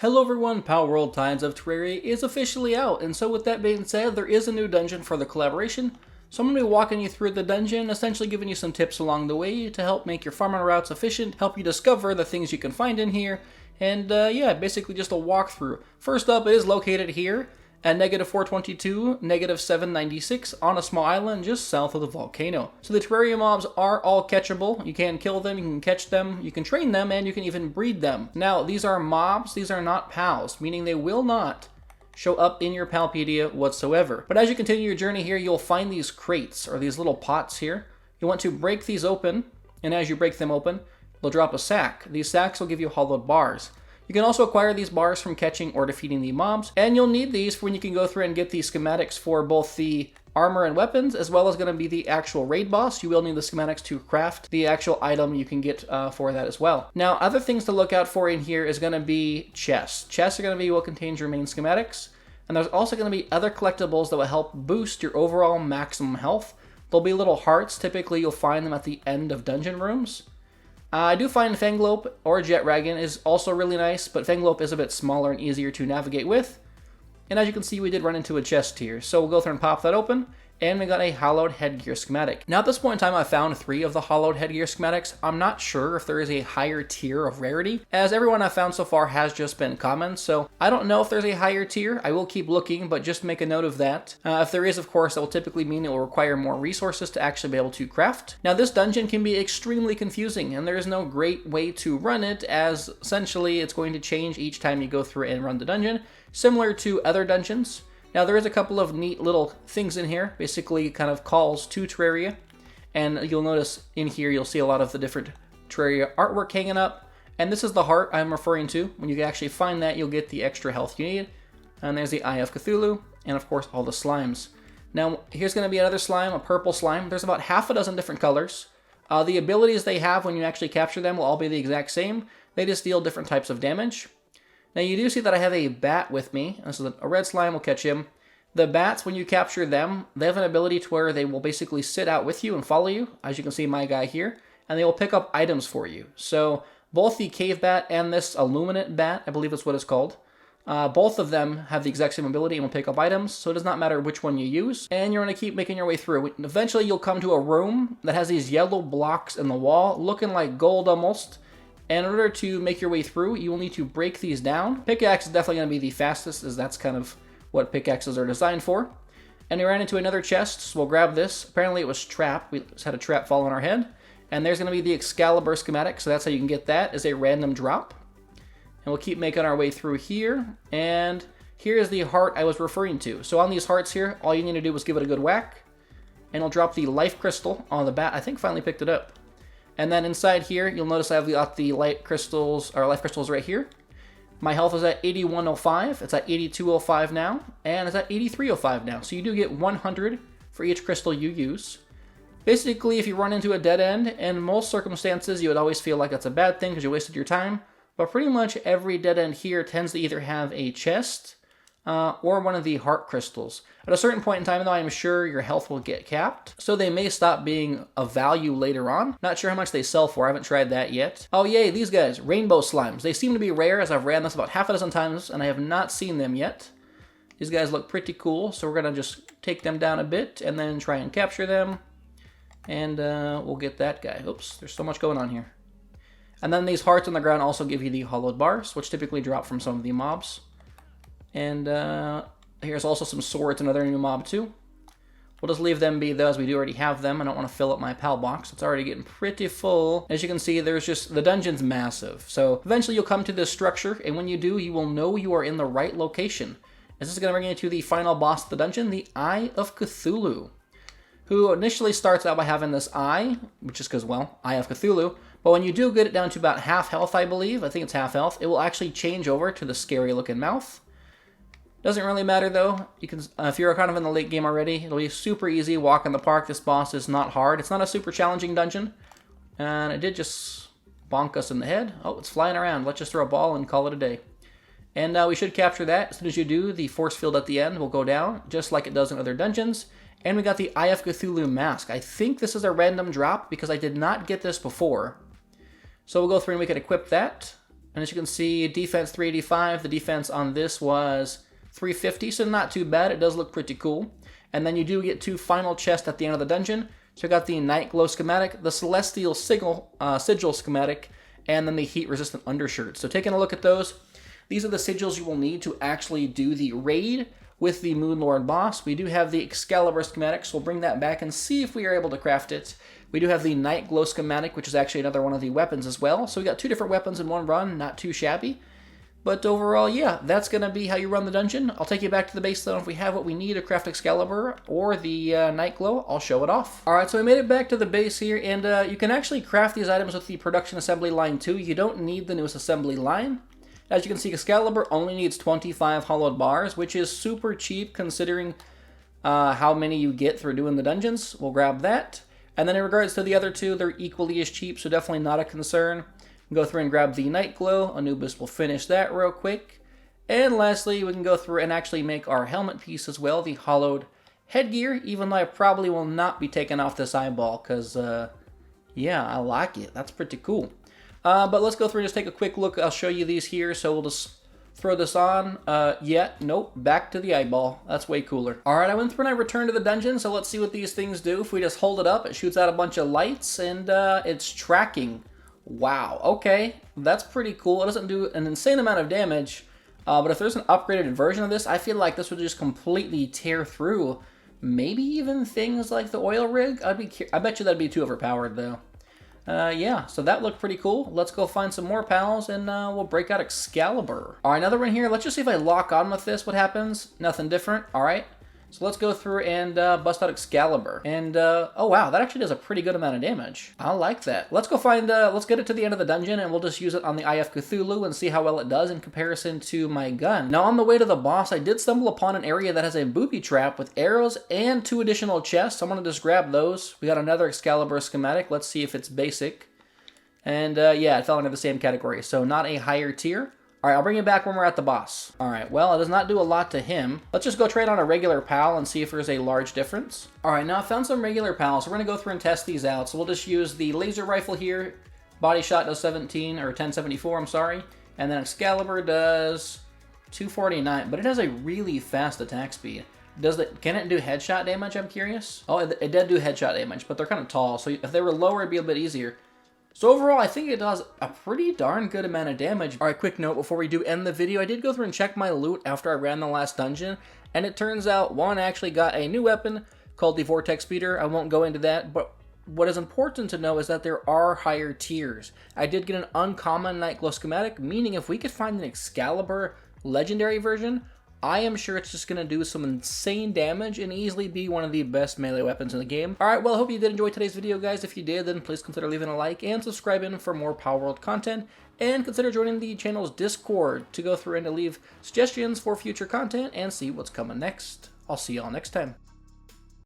Hello everyone, Palworld Terraria is officially out, and so with that being said, there is a new dungeon for the collaboration. So I'm going to be walking you through the dungeon, essentially giving you some tips along the way to help make your farming routes efficient, help you discover the things you can find in here, and yeah, basically just a walkthrough. First up, it is located here at -422, -796 on a small island just south of the volcano. So the terraria mobs are all catchable. You can kill them, you can catch them, you can train them, and you can even breed them. Now, these are mobs, these are not pals, meaning they will not show up in your Palpedia whatsoever. But as you continue your journey here, you'll find these crates, or these little pots here. You want to break these open, and as you break them open, they'll drop a sack. These sacks will give you hollowed bars. You can also acquire these bars from catching or defeating the mobs, and you'll need these for when you can go through and get the schematics for both the armor and weapons, as well as going to be the actual raid boss. You will need the schematics to craft the actual item you can get for that as well. Now, other things to look out for in here is going to be chests. Chests are going to be what contains your main schematics, and there's also going to be other collectibles that will help boost your overall maximum health. There'll be little hearts. Typically, you'll find them at the end of dungeon rooms. I do find Fanglope or Jetragon is also really nice, but Fanglope is a bit smaller and easier to navigate with. And as you can see, we did run into a chest here. So we'll go through and pop that open, and we got a hollowed headgear schematic. Now at this point in time, I found 3 of the hollowed headgear schematics. I'm not sure if there is a higher tier of rarity, as everyone I've found so far has just been commons, so I don't know if there's a higher tier. I will keep looking, but just make a note of that. If there is, of course, that will typically mean it will require more resources to actually be able to craft. Now this dungeon can be extremely confusing, and there is no great way to run it, as essentially it's going to change each time you go through and run the dungeon, similar to other dungeons. Now there is a couple of neat little things in here, basically kind of calls to Terraria, and you'll notice in here you'll see a lot of the different Terraria artwork hanging up, and this is the heart I'm referring to. When you actually find that, you'll get the extra health you need, and there's the Eye of Cthulhu, and of course all the slimes. Now here's going to be another slime, a purple slime. There's about half a dozen different colors. The abilities they have when you actually capture them will all be the exact same. They just deal different types of damage. Now you do see that I have a bat with me. This is a red slime, will catch him. The bats, when you capture them, they have an ability to where they will basically sit out with you and follow you, as you can see my guy here, and they will pick up items for you. So both the cave bat and this illuminate bat, I believe that's what it's called, both of them have the exact same ability and will pick up items, so it does not matter which one you use, and you're going to keep making your way through. Eventually you'll come to a room that has these yellow blocks in the wall, looking like gold almost. And in order to make your way through, you will need to break these down. Pickaxe is definitely going to be the fastest, as that's kind of what pickaxes are designed for. And we ran into another chest, so we'll grab this. Apparently it was trapped. We just had a trap fall on our head. And there's going to be the Excalibur schematic, so that's how you can get that, as a random drop. And we'll keep making our way through here. And here is the heart I was referring to. So on these hearts here, all you need to do is give it a good whack. And it'll drop the life crystal on the bat. I think finally picked it up. And then inside here, you'll notice I've got the life crystals right here. My health is at 8105. It's at 8205 now, and it's at 8305 now. So you do get 100 for each crystal you use. Basically, if you run into a dead end, in most circumstances, you would always feel like that's a bad thing because you wasted your time. But pretty much every dead end here tends to either have a chest or one of the heart crystals. At a certain point in time, though, I'm sure your health will get capped, so they may stop being of value later on. Not sure how much they sell for, I haven't tried that yet. Oh yay, these guys, rainbow slimes. They seem to be rare, as I've ran this about half a dozen times, and I have not seen them yet. These guys look pretty cool, so we're going to just take them down a bit, and then try and capture them. And we'll get that guy. Oops, there's so much going on here. And then these hearts on the ground also give you the hollowed bars, which typically drop from some of the mobs. And here's also some swords, another new mob too. We'll just leave them be though, as we do already have them. I don't want to fill up my pal box. It's already getting pretty full. As you can see, there's just, the dungeon's massive. So eventually you'll come to this structure, and when you do, you will know you are in the right location. This is going to bring you to the final boss of the dungeon, the Eye of Cthulhu, who initially starts out by having this eye, which is because, well, Eye of Cthulhu. But when you do get it down to about half health, I believe, I think it's half health, it will actually change over to the scary looking mouth. Doesn't really matter though. You can, if you're kind of in the late game already, it'll be super easy. Walk in the park. This boss is not hard. It's not a super challenging dungeon, and it did just bonk us in the head. Oh, it's flying around. Let's just throw a ball and call it a day. And we should capture that. As soon as you do, the force field at the end will go down, just like it does in other dungeons. And we got the Eye of Cthulhu mask. I think this is a random drop because I did not get this before. So we'll go through and we can equip that. And as you can see, defense 385. The defense on this was 350, so not too bad. It does look pretty cool. And then you do get 2 final chests at the end of the dungeon. So you got the Night Glow schematic, the Celestial Sigil schematic, and then the Heat-resistant undershirt. So taking a look at those, these are the sigils you will need to actually do the raid with the Moonlord boss. We do have the Excalibur schematic, so we'll bring that back and see if we are able to craft it. We do have the Night Glow schematic, which is actually another one of the weapons as well. So we got 2 different weapons in one run, not too shabby. But overall, yeah, that's going to be how you run the dungeon. I'll take you back to the base, though. If we have what we need to craft Excalibur or the Night Glow, I'll show it off. Alright, so we made it back to the base here, and you can actually craft these items with the production assembly line, too. You don't need the newest assembly line. As you can see, Excalibur only needs 25 hollowed bars, which is super cheap considering how many you get through doing the dungeons. We'll grab that. And then in regards to the other 2, they're equally as cheap, so definitely not a concern. Go through and grab the Night Glow. Anubis will finish that real quick. And lastly, we can go through and actually make our helmet piece as well, the hollowed headgear, even though I probably will not be taking off this eyeball, because, yeah, I like it. That's pretty cool. But let's go through and just take a quick look. I'll show you these here, so we'll just throw this on. Yeah, nope, back to the eyeball. That's way cooler. Alright, I went through and I returned to the dungeon, so let's see what these things do. If we just hold it up, it shoots out a bunch of lights, and it's tracking. Wow, okay, that's pretty cool. It doesn't do an insane amount of damage, but if there's an upgraded version of this, I feel like this would just completely tear through maybe even things like the oil rig. I bet you that'd be too overpowered, though. Yeah, so that looked pretty cool. Let's go find some more pals, and we'll break out Excalibur. All right, another one here. Let's just see if I lock on with this, what happens. Nothing different. All right. So let's go through and bust out Excalibur. And, oh wow, that actually does a pretty good amount of damage. I like that. Let's go find, let's get it to the end of the dungeon, and we'll just use it on the IF Cthulhu and see how well it does in comparison to my gun. Now, on the way to the boss, I did stumble upon an area that has a booby trap with arrows and 2 additional chests. I'm going to just grab those. We got another Excalibur schematic. Let's see if it's basic. And, yeah, it fell under the same category, so not a higher tier. Alright, I'll bring you back when we're at the boss. Alright, well, it does not do a lot to him. Let's just go trade on a regular pal and see if there's a large difference. Alright, now I found some regular pals, so we're going to go through and test these out. So we'll just use the laser rifle here. Body shot does 17, or 1074, I'm sorry. And then Excalibur does 249, but it has a really fast attack speed. Can it do headshot damage, I'm curious? Oh, it did do headshot damage, but they're kind of tall, so if they were lower, it'd be a bit easier. So overall, I think it does a pretty darn good amount of damage. Alright, quick note before we do end the video. I did go through and check my loot after I ran the last dungeon, and it turns out one actually got a new weapon called the Vortex Speeder. I won't go into that, but what is important to know is that there are higher tiers. I did get an uncommon Night Glow schematic, meaning if we could find an Excalibur legendary version, I am sure it's just going to do some insane damage and easily be one of the best melee weapons in the game. Alright, well, I hope you did enjoy today's video, guys. If you did, then please consider leaving a like and subscribing for more Palworld content. And consider joining the channel's Discord to go through and to leave suggestions for future content and see what's coming next. I'll see y'all next time.